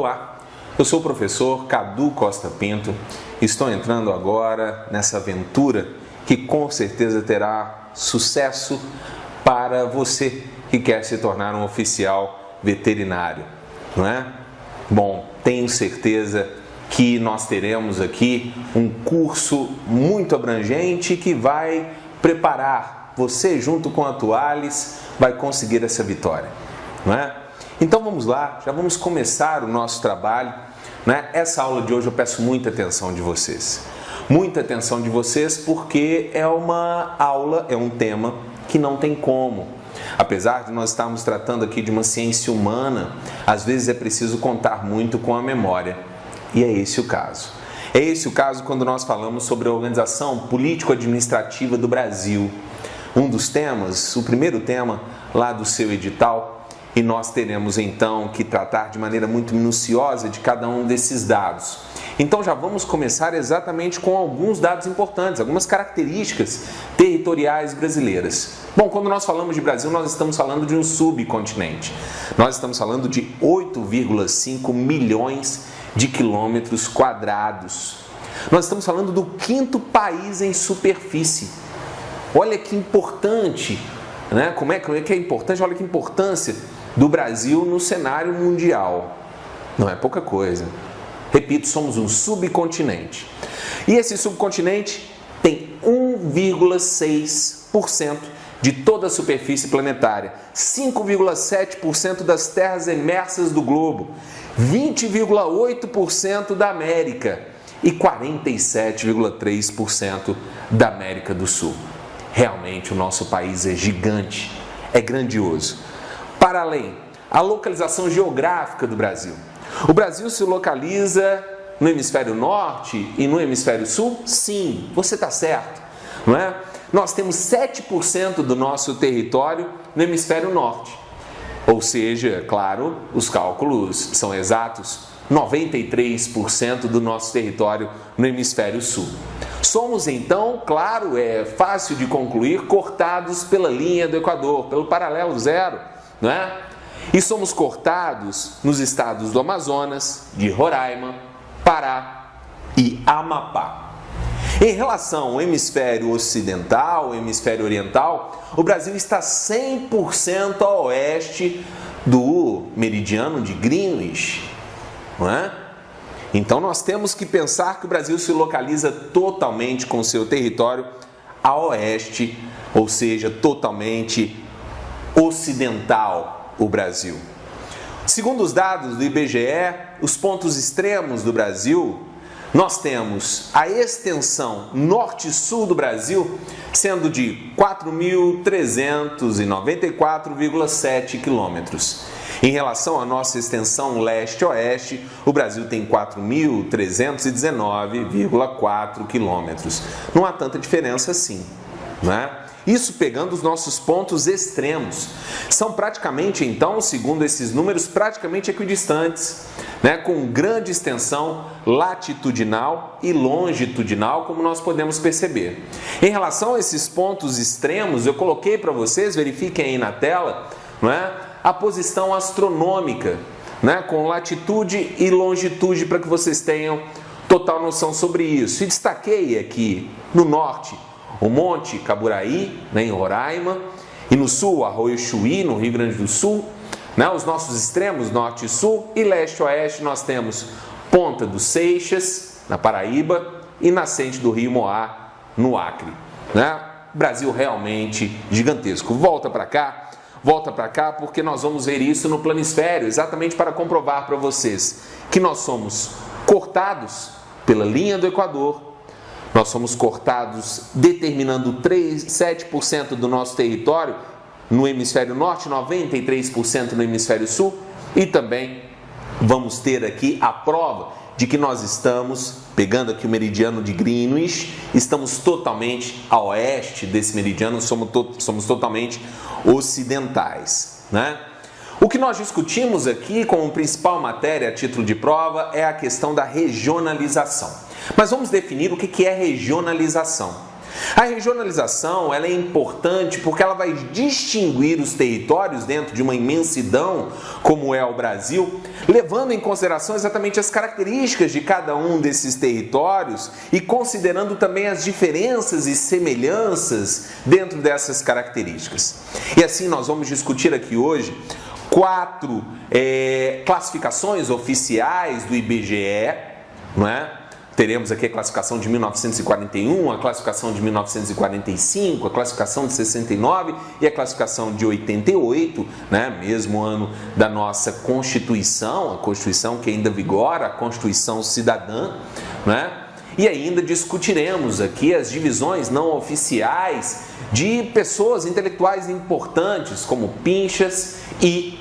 Olá, eu sou o professor Cadu Costa Pinto e estou entrando agora nessa aventura que com certeza terá sucesso para você que quer se tornar um oficial veterinário, não é? Bom, tenho certeza que nós teremos aqui um curso muito abrangente que vai preparar você, junto com a Tualis, vai conseguir essa vitória, não é? Então vamos lá, já vamos começar o nosso trabalho, né? Essa aula de hoje eu peço muita atenção de vocês. Muita atenção de vocês porque é uma aula, é um tema que não tem como. Apesar de nós estarmos tratando aqui de uma ciência humana, às vezes é preciso contar muito com a memória. E é esse o caso. É esse o caso quando nós falamos sobre a organização político-administrativa do Brasil. Um dos temas, o primeiro tema lá do seu edital, e nós teremos então que tratar de maneira muito minuciosa de cada um desses dados. Então já vamos começar exatamente com alguns dados importantes, algumas características territoriais brasileiras. Bom, quando nós falamos de Brasil, nós estamos falando de um subcontinente. Nós estamos falando de 8,5 milhões de quilômetros quadrados. Nós estamos falando do quinto país em superfície. Olha que importante, né? Como é que é importante? Olha que importância do Brasil no cenário mundial. Não é pouca coisa. Repito, somos um subcontinente. E esse subcontinente tem 1,6% de toda a superfície planetária, 5,7% das terras emersas do globo, 20,8% da América e 47,3% da América do Sul. Realmente o nosso país é gigante, é grandioso. Para além, a localização geográfica do Brasil. O Brasil se localiza no hemisfério norte e no hemisfério sul? Sim, você está certo, não é? Nós temos 7% do nosso território no hemisfério norte. Ou seja, claro, os cálculos são exatos, 93% do nosso território no hemisfério sul. Somos então, claro, é fácil de concluir, cortados pela linha do Equador, pelo paralelo zero, não é? E somos cortados nos estados do Amazonas, de Roraima, Pará e Amapá. Em relação ao hemisfério ocidental, hemisfério oriental, o Brasil está 100% a oeste do meridiano de Greenwich, não é? Então nós temos que pensar que o Brasil se localiza totalmente com seu território a oeste, ou seja, totalmente ocidental o Brasil. Segundo os dados do IBGE, os pontos extremos do Brasil, nós temos a extensão norte-sul do Brasil sendo de 4.394,7 quilômetros. Em relação à nossa extensão leste-oeste, o Brasil tem 4.319,4 quilômetros. Não há tanta diferença assim, não é? Isso pegando os nossos pontos extremos. São praticamente, então, segundo esses números, praticamente equidistantes, né? Com grande extensão latitudinal e longitudinal, como nós podemos perceber. Em relação a esses pontos extremos, eu coloquei para vocês, verifiquem aí na tela, não é? A posição astronômica, né? Com latitude e longitude, para que vocês tenham total noção sobre isso. E destaquei aqui no norte o Monte Caburaí, né, em Roraima, e no sul, Arroio Chuí, no Rio Grande do Sul, né, os nossos extremos, norte e sul, e leste-oeste nós temos Ponta dos Seixas, na Paraíba, e nascente do Rio Moá, no Acre. Né? Brasil realmente gigantesco. Volta para cá, porque nós vamos ver isso no planisfério, exatamente para comprovar para vocês que nós somos cortados pela linha do Equador. Nós somos cortados determinando 7% do nosso território no hemisfério norte, 93% no hemisfério sul, e também vamos ter aqui a prova de que nós estamos, pegando aqui o meridiano de Greenwich, estamos totalmente a oeste desse meridiano, somos totalmente ocidentais, né? O que nós discutimos aqui como principal matéria a título de prova é a questão da regionalização. Mas vamos definir o que é regionalização. A regionalização ela é importante porque ela vai distinguir os territórios dentro de uma imensidão como é o Brasil, levando em consideração exatamente as características de cada um desses territórios e considerando também as diferenças e semelhanças dentro dessas características. E assim nós vamos discutir aqui hoje 4 classificações oficiais do IBGE, não é? Teremos aqui a classificação de 1941, a classificação de 1945, a classificação de 69 e a classificação de 88, né? Mesmo ano da nossa Constituição, a Constituição que ainda vigora, a Constituição Cidadã, né? E ainda discutiremos aqui as divisões não oficiais de pessoas intelectuais importantes como Pinchas e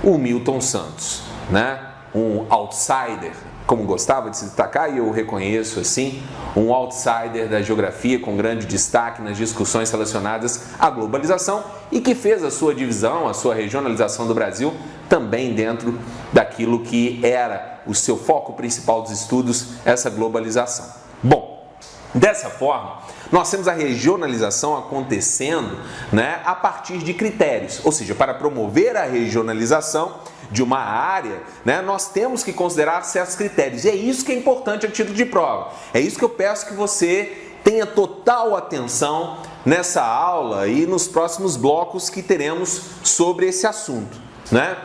o Milton Santos, né? Um outsider, como gostava de se destacar, e eu reconheço assim, um outsider da geografia com grande destaque nas discussões relacionadas à globalização e que fez a sua divisão, a sua regionalização do Brasil também dentro daquilo que era o seu foco principal dos estudos, essa globalização. Bom, dessa forma, nós temos a regionalização acontecendo, né, a partir de critérios, ou seja, para promover a regionalização de uma área, né, nós temos que considerar certos critérios. E é isso que é importante a título de prova. É isso que eu peço que você tenha total atenção nessa aula e nos próximos blocos que teremos sobre esse assunto, né?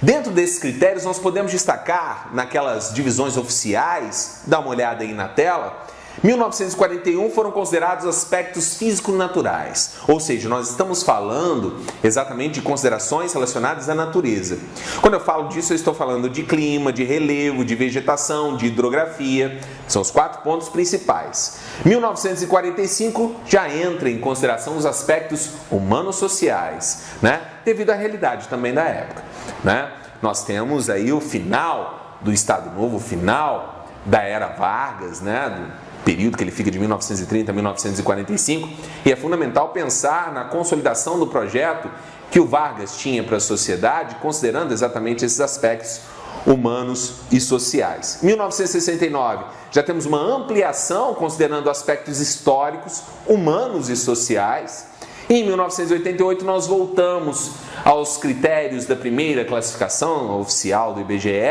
Dentro desses critérios nós podemos destacar naquelas divisões oficiais, dá uma olhada aí na tela. 1941 foram considerados aspectos físico-naturais, ou seja, nós estamos falando exatamente de considerações relacionadas à natureza. Quando eu falo disso, eu estou falando de clima, de relevo, de vegetação, de hidrografia, são os 4 pontos principais. 1945 já entra em consideração os aspectos humanos-sociais, né? Devido à realidade também da época, né? Nós temos aí o final do Estado Novo, o final da era Vargas, né? Período que ele fica de 1930 a 1945, e é fundamental pensar na consolidação do projeto que o Vargas tinha para a sociedade, considerando exatamente esses aspectos humanos e sociais. Em 1969, já temos uma ampliação considerando aspectos históricos, humanos e sociais. E em 1988 nós voltamos aos critérios da primeira classificação oficial do IBGE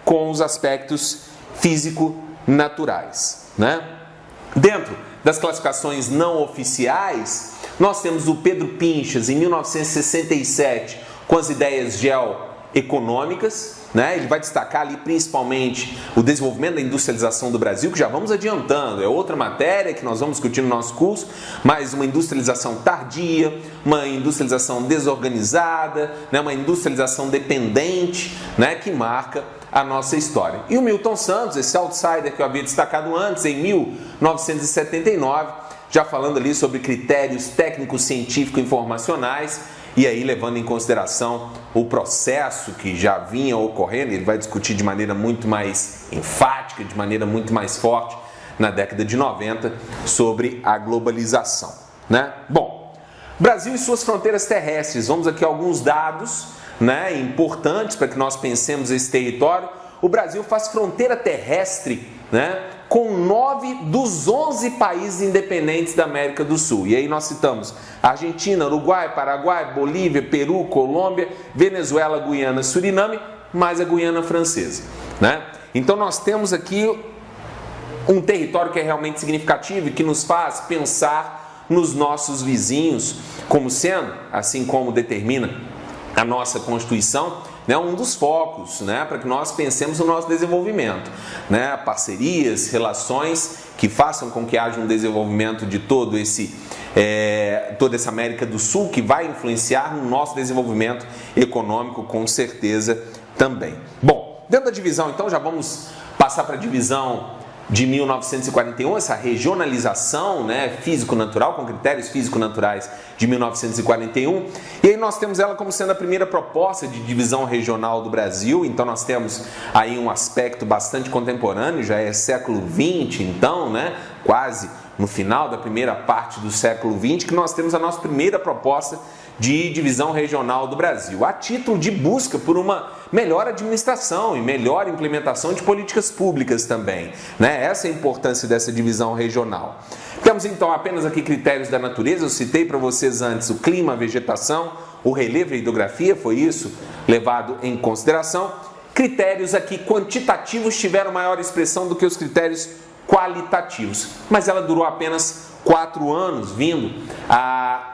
com os aspectos físico-naturais, né? Dentro das classificações não oficiais, nós temos o Pedro Pinchas em 1967 com as ideias geoeconômicas, né? Ele vai destacar ali principalmente o desenvolvimento da industrialização do Brasil, que já vamos adiantando, é outra matéria que nós vamos discutir no nosso curso, mas uma industrialização tardia, uma industrialização desorganizada, né? Uma industrialização dependente, né? Que marca a nossa história. E o Milton Santos, esse outsider que eu havia destacado antes, em 1979, já falando ali sobre critérios técnicos, científicos, informacionais, e aí levando em consideração o processo que já vinha ocorrendo, ele vai discutir de maneira muito mais enfática, de maneira muito mais forte, na década de 90, sobre a globalização, né? Bom, Brasil e suas fronteiras terrestres, vamos aqui a alguns dados, né, importantes para que nós pensemos esse território. O Brasil faz fronteira terrestre, né, com 9 dos 11 países independentes da América do Sul. E aí nós citamos Argentina, Uruguai, Paraguai, Bolívia, Peru, Colômbia, Venezuela, Guiana, Suriname, mais a Guiana Francesa, né? Então nós temos aqui um território que é realmente significativo e que nos faz pensar nos nossos vizinhos como sendo, assim como determina a nossa Constituição, né, um dos focos, né, para que nós pensemos no nosso desenvolvimento, né, parcerias, relações que façam com que haja um desenvolvimento de toda essa América do Sul, que vai influenciar no nosso desenvolvimento econômico com certeza também. Bom, dentro da divisão então já vamos passar para a divisão de 1941, essa regionalização, né, físico-natural, com critérios físico-naturais de 1941. E aí nós temos ela como sendo a primeira proposta de divisão regional do Brasil. Então nós temos aí um aspecto bastante contemporâneo, já é século XX, então, né, quase no final da primeira parte do século XX, que nós temos a nossa primeira proposta de divisão regional do Brasil, a título de busca por uma melhor administração e melhor implementação de políticas públicas também, né? Essa é a importância dessa divisão regional. Temos então apenas aqui critérios da natureza, eu citei para vocês antes o clima, a vegetação, o relevo e a hidrografia, foi isso levado em consideração. Critérios aqui quantitativos tiveram maior expressão do que os critérios qualitativos, mas ela durou apenas 4 anos, vindo a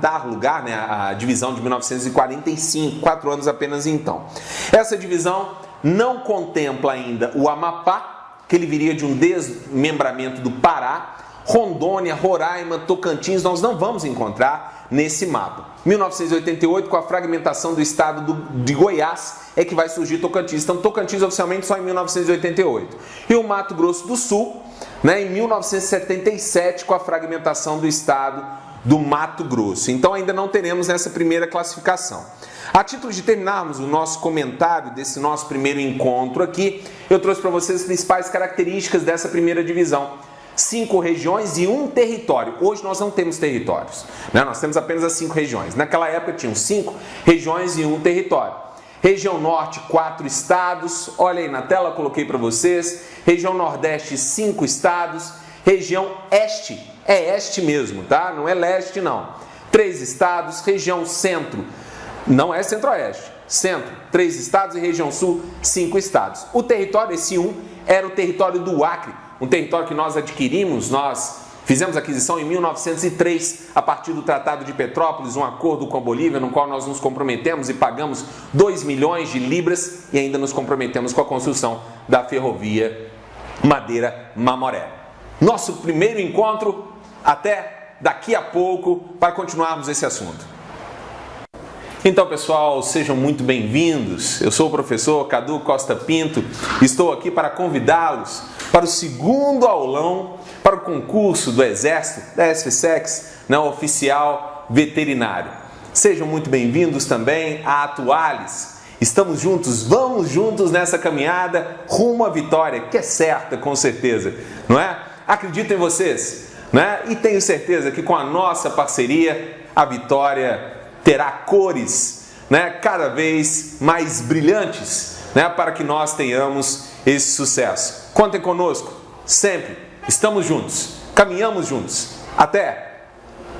dar lugar, né, à divisão de 1945, 4 anos apenas então. Essa divisão não contempla ainda o Amapá, que ele viria de um desmembramento do Pará, Rondônia, Roraima, Tocantins, nós não vamos encontrar nesse mapa. 1988, com a fragmentação do estado de Goiás, é que vai surgir Tocantins. Então, Tocantins oficialmente só em 1988. E o Mato Grosso do Sul, né, em 1977, com a fragmentação do estado do Mato Grosso. Então, ainda não teremos nessa primeira classificação. A título de terminarmos o nosso comentário desse nosso primeiro encontro aqui, eu trouxe para vocês as principais características dessa primeira divisão. 5 regiões e 1 território. Hoje nós não temos territórios, né? Nós temos apenas as 5 regiões. Naquela época tinham 5 regiões e 1 território. Região Norte, 4 estados. Olha aí na tela, coloquei para vocês. Região Nordeste, 5 estados. Região Este, é Este mesmo, tá? Não é Leste não. 3 estados. Região Centro, não é Centro-Oeste. Centro, 3 estados e região Sul, 5 estados. O território, esse 1, era o território do Acre, um território que nós adquirimos, nós fizemos aquisição em 1903, a partir do Tratado de Petrópolis, um acordo com a Bolívia, no qual nós nos comprometemos e pagamos 2 milhões de libras e ainda nos comprometemos com a construção da ferrovia Madeira-Mamoré. Nosso primeiro encontro, até daqui a pouco, para continuarmos esse assunto. Então, pessoal, sejam muito bem-vindos. Eu sou o professor Cadu Costa Pinto. Estou aqui para convidá-los para o segundo aulão para o concurso do Exército, da SFSEX, na oficial veterinário. Sejam muito bem-vindos também à Atuales. Estamos juntos, vamos juntos nessa caminhada rumo à vitória, que é certa, com certeza, não é? Acredito em vocês, né? E tenho certeza que com a nossa parceria, a vitória terá cores, né, cada vez mais brilhantes, né, para que nós tenhamos esse sucesso. Contem conosco, sempre. Estamos juntos, caminhamos juntos. Até!